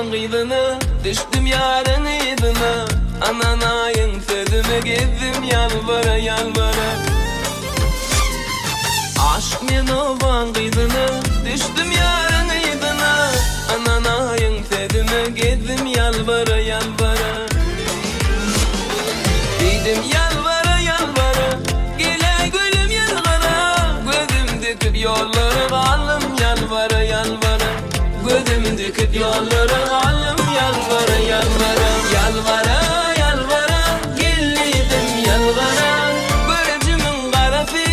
oban gıydını, düştüm yarın idına. Ananayın sözüme gezdim yalvara yalvara. Aşk men oban gıydını, düştüm yarın idına. Ananayın sözüme gezdim yalvara yalvara. Dedim yalvara yalvara, gele gülüm yalvara. Gözüm dikip yollara kaldım yalvara yalvara. Gözüm dikip yollara kaldım yalvara yalvara. Yalvara yalvara, gelidim yalvara. Göreceğimin karası,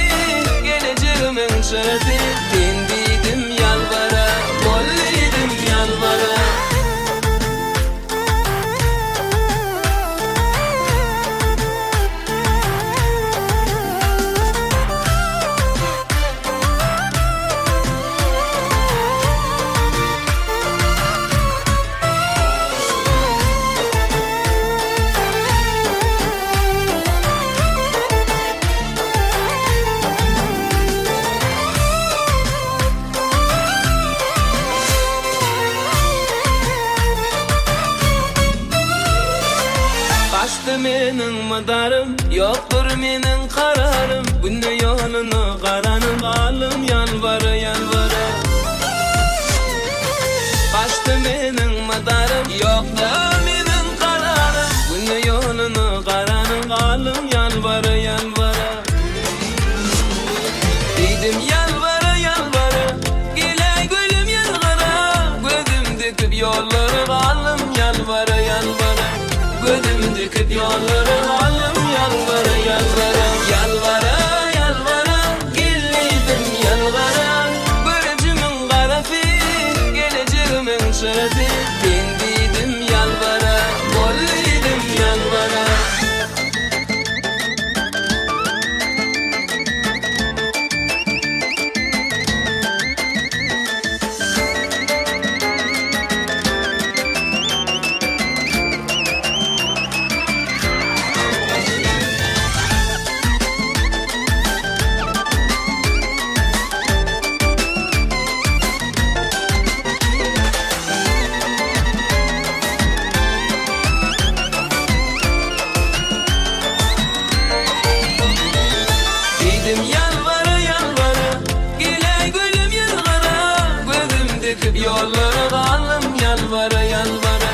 geleceğimin şerefi. Dindiydim yalvara, bolliydim yalvara. Kaçtı menin madarım, yoktur menin kararım. Günde yolunu karanım, kalım yalvara yalvara. Kaçtı menin madarım, yoktur menin kararım. Günde yolunu karanım, kalım yalvara yalvara. Dedim yalvara yalvara, gele gülüm yalvara. Gözüm dikip yolları kalım yalvara yalvara. Gözüm dikip yolları kalım yalvara yalvara. Yalvara yalvara, gelidim yalvara. Göreceğimin karası, geleceğimin şerefi. Dindiydim yalvara, bolliydim yalvara. Dedim yalvara yalvara, gele gülüm yalvara. Gözüm dikip yollara kaldım yalvara yalvara.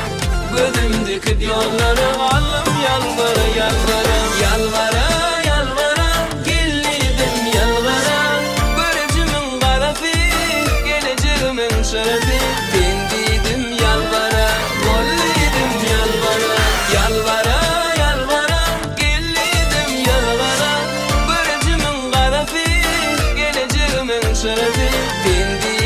Gözüm dikip yollara kaldım yalvara yalvara. Yalvara yalvara, gelidim yalvara. Göreceğimin karası, geleceğimin şerefi. Dindiydim yalvara, bolliydim yalvara. Yalvara yalvara, gelidim yalvara. Göreceğimin karası, geleceğimin şerefi. Dindiydim